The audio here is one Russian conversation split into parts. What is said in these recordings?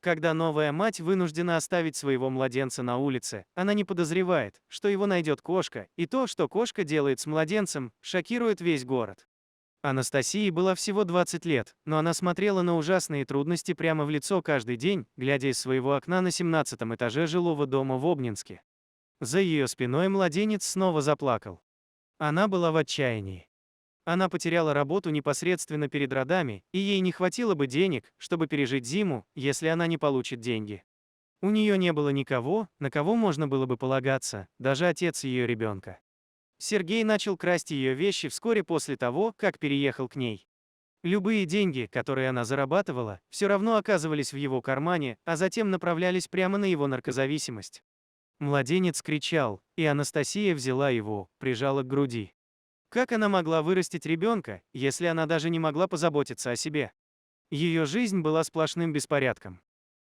Когда новая мать вынуждена оставить своего младенца на улице, она не подозревает, что его найдет кошка, и то, что кошка делает с младенцем, шокирует весь город. Анастасии было всего 20 лет, но она смотрела на ужасные трудности прямо в лицо каждый день, глядя из своего окна на 17-м этаже жилого дома в Обнинске. За ее спиной младенец снова заплакал. Она была в отчаянии. Она потеряла работу непосредственно перед родами, и ей не хватило бы денег, чтобы пережить зиму, если она не получит деньги. У нее не было никого, на кого можно было бы полагаться, даже отец ее ребенка. Сергей начал красть ее вещи вскоре после того, как переехал к ней. Любые деньги, которые она зарабатывала, все равно оказывались в его кармане, а затем направлялись прямо на его наркозависимость. Младенец кричал, и Анастасия взяла его, прижала к груди. Как она могла вырастить ребенка, если она даже не могла позаботиться о себе? Ее жизнь была сплошным беспорядком.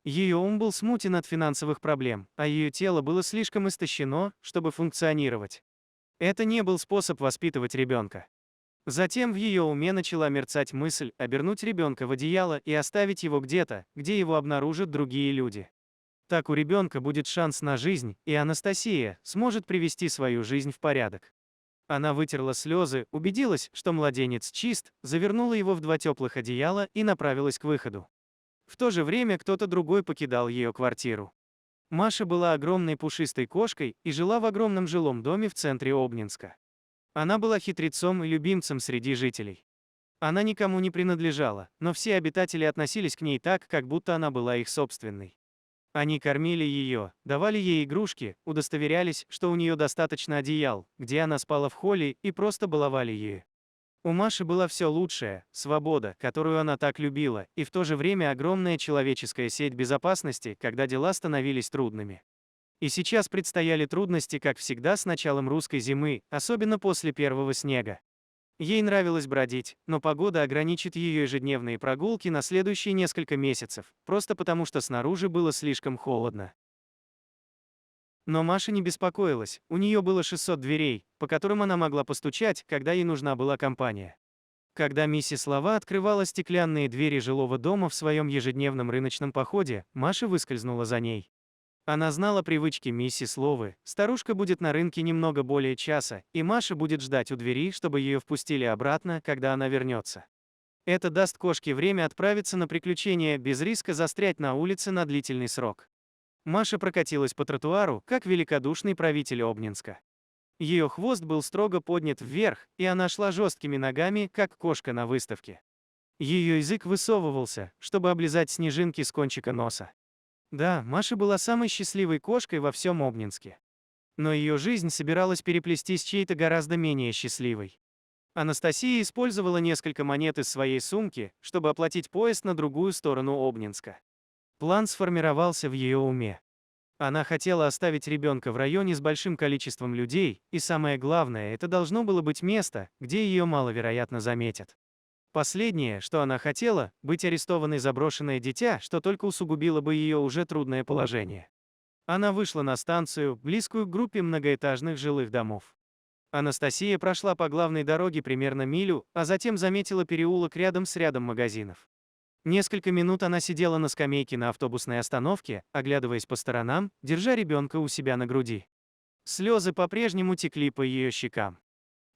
Ее ум был смутен от финансовых проблем, а ее тело было слишком истощено, чтобы функционировать. Это не был способ воспитывать ребенка. Затем в ее уме начала мерцать мысль обернуть ребенка в одеяло и оставить его где-то, где его обнаружат другие люди. Так у ребенка будет шанс на жизнь, и Анастасия сможет привести свою жизнь в порядок. Она вытерла слезы, убедилась, что младенец чист, завернула его в 2 теплых одеяла и направилась к выходу. В то же время кто-то другой покидал ее квартиру. Маша была огромной пушистой кошкой и жила в огромном жилом доме в центре Обнинска. Она была хитрецом и любимцем среди жителей. Она никому не принадлежала, но все обитатели относились к ней так, как будто она была их собственной. Они кормили ее, давали ей игрушки, удостоверялись, что у нее достаточно одеял, где она спала в холле, и просто баловали ее. У Маши было все лучшее: свобода, которую она так любила, и в то же время огромная человеческая сеть безопасности, когда дела становились трудными. И сейчас предстояли трудности, как всегда, с началом русской зимы, особенно после первого снега. Ей нравилось бродить, но погода ограничит ее ежедневные прогулки на следующие несколько месяцев, просто потому что снаружи было слишком холодно. Но Маша не беспокоилась, у нее было 600 дверей, по которым она могла постучать, когда ей нужна была компания. Когда миссис Лава открывала стеклянные двери жилого дома в своем ежедневном рыночном походе, Маша выскользнула за ней. Она знала привычки миссис Ловы: старушка будет на рынке немного более часа, и Маша будет ждать у двери, чтобы ее впустили обратно, когда она вернется. Это даст кошке время отправиться на приключения без риска застрять на улице на длительный срок. Маша прокатилась по тротуару, как великодушный правитель Обнинска. Ее хвост был строго поднят вверх, и она шла жесткими ногами, как кошка на выставке. Ее язык высовывался, чтобы облизать снежинки с кончика носа. Да, Маша была самой счастливой кошкой во всем Обнинске. Но ее жизнь собиралась переплестись с чьей-то гораздо менее счастливой. Анастасия использовала несколько монет из своей сумки, чтобы оплатить поезд на другую сторону Обнинска. План сформировался в ее уме. Она хотела оставить ребенка в районе с большим количеством людей, и самое главное, это должно было быть место, где ее маловероятно заметят. Последнее, что она хотела, быть арестованной за брошенное дитя, что только усугубило бы ее уже трудное положение. Она вышла на станцию, близкую к группе многоэтажных жилых домов. Анастасия прошла по главной дороге примерно милю, а затем заметила переулок рядом с рядом магазинов. Несколько минут она сидела на скамейке на автобусной остановке, оглядываясь по сторонам, держа ребенка у себя на груди. Слезы по-прежнему текли по ее щекам.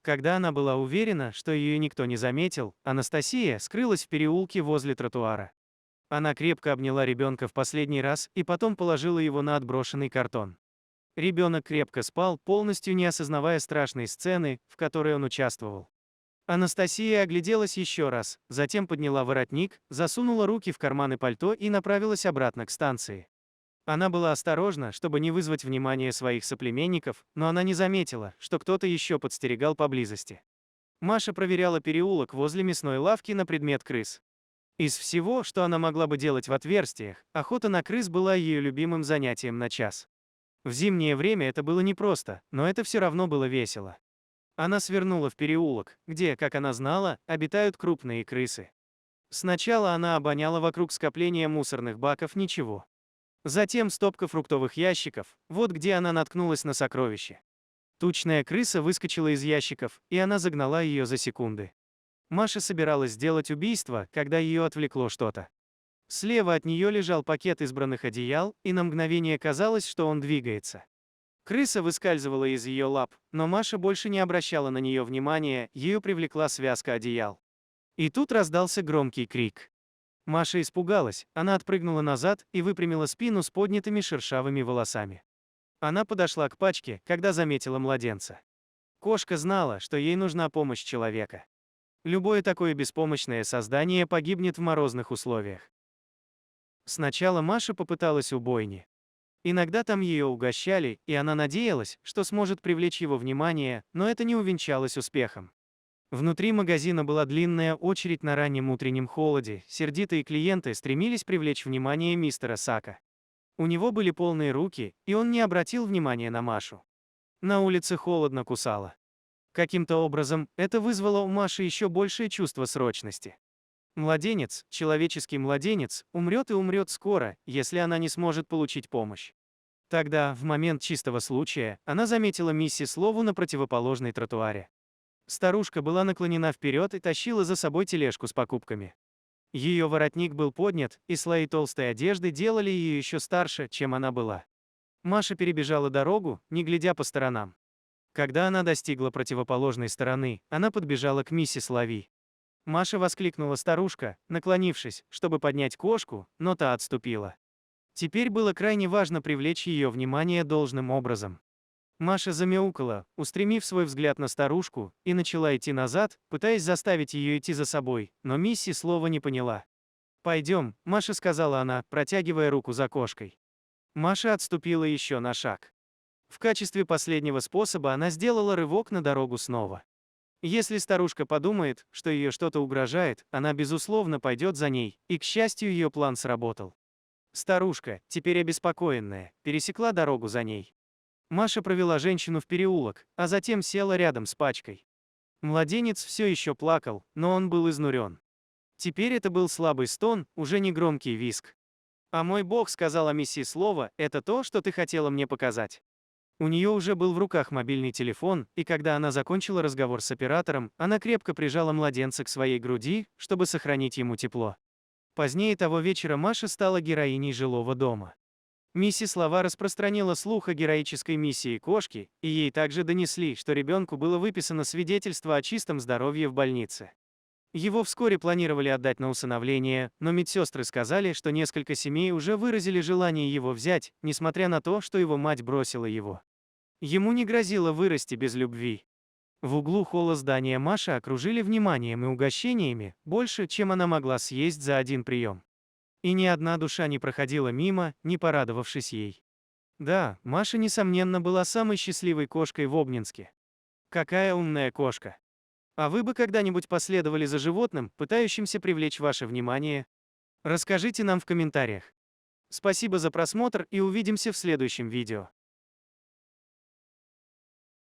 Когда она была уверена, что ее никто не заметил, Анастасия скрылась в переулке возле тротуара. Она крепко обняла ребенка в последний раз и потом положила его на отброшенный картон. Ребенок крепко спал, полностью не осознавая страшной сцены, в которой он участвовал. Анастасия огляделась еще раз, затем подняла воротник, засунула руки в карманы пальто и направилась обратно к станции. Она была осторожна, чтобы не вызвать внимание своих соплеменников, но она не заметила, что кто-то еще подстерегал поблизости. Маша проверяла переулок возле мясной лавки на предмет крыс. Из всего, что она могла бы делать в отверстиях, охота на крыс была ее любимым занятием на час. В зимнее время это было непросто, но это все равно было весело. Она свернула в переулок, где, как она знала, обитают крупные крысы. Сначала она обоняла вокруг скопления мусорных баков ничего. Затем стопка фруктовых ящиков, вот где она наткнулась на сокровище. Тучная крыса выскочила из ящиков, и она загнала ее за секунды. Маша собиралась сделать убийство, когда ее отвлекло что-то. Слева от нее лежал пакет избранных одеял, и на мгновение казалось, что он двигается. Крыса выскальзывала из ее лап, но Маша больше не обращала на нее внимания, ее привлекла связка одеял. И тут раздался громкий крик. Маша испугалась, она отпрыгнула назад и выпрямила спину с поднятыми шершавыми волосами. Она подошла к пачке, когда заметила младенца. Кошка знала, что ей нужна помощь человека. Любое такое беспомощное создание погибнет в морозных условиях. Сначала Маша попыталась у бойни. Иногда там ее угощали, и она надеялась, что сможет привлечь его внимание, но это не увенчалось успехом. Внутри магазина была длинная очередь на раннем утреннем холоде, сердитые клиенты стремились привлечь внимание мистера Сака. У него были полные руки, и он не обратил внимания на Машу. На улице холодно кусало. Каким-то образом, это вызвало у Маши еще большее чувство срочности. Младенец, человеческий младенец, умрет и умрет скоро, если она не сможет получить помощь. Тогда, в момент чистого случая, она заметила миссис Лову на противоположной тротуаре. Старушка была наклонена вперед и тащила за собой тележку с покупками. Ее воротник был поднят, и слои толстой одежды делали ее еще старше, чем она была. Маша перебежала дорогу, не глядя по сторонам. Когда она достигла противоположной стороны, она подбежала к миссис Лави. Маша воскликнула старушка, наклонившись, чтобы поднять кошку, но та отступила. Теперь было крайне важно привлечь ее внимание должным образом. Маша замяукала, устремив свой взгляд на старушку, и начала идти назад, пытаясь заставить ее идти за собой, но миссис слова не поняла. «Пойдем», — Маша сказала она, протягивая руку за кошкой. Маша отступила еще на шаг. В качестве последнего способа она сделала рывок на дорогу снова. Если старушка подумает, что ее что-то угрожает, она безусловно пойдет за ней, и, к счастью, ее план сработал. Старушка, теперь обеспокоенная, пересекла дорогу за ней. Маша провела женщину в переулок, а затем села рядом с пачкой. Младенец все еще плакал, но он был изнурен. Теперь это был слабый стон, уже не громкий визг. «А мой бог», — сказала миссис Лова, — «это то, что ты хотела мне показать». У нее уже был в руках мобильный телефон, и когда она закончила разговор с оператором, она крепко прижала младенца к своей груди, чтобы сохранить ему тепло. Позднее того вечера Маша стала героиней жилого дома. Миссис Лава распространила слух о героической миссии кошки, и ей также донесли, что ребенку было выписано свидетельство о чистом здоровье в больнице. Его вскоре планировали отдать на усыновление, но медсестры сказали, что несколько семей уже выразили желание его взять, несмотря на то, что его мать бросила его. Ему не грозило вырасти без любви. В углу холла здания Маша окружили вниманием и угощениями, больше, чем она могла съесть за один прием. И ни одна душа не проходила мимо, не порадовавшись ей. Да, Маша, несомненно, была самой счастливой кошкой в Обнинске. Какая умная кошка! А вы бы когда-нибудь последовали за животным, пытающимся привлечь ваше внимание? Расскажите нам в комментариях. Спасибо за просмотр и увидимся в следующем видео.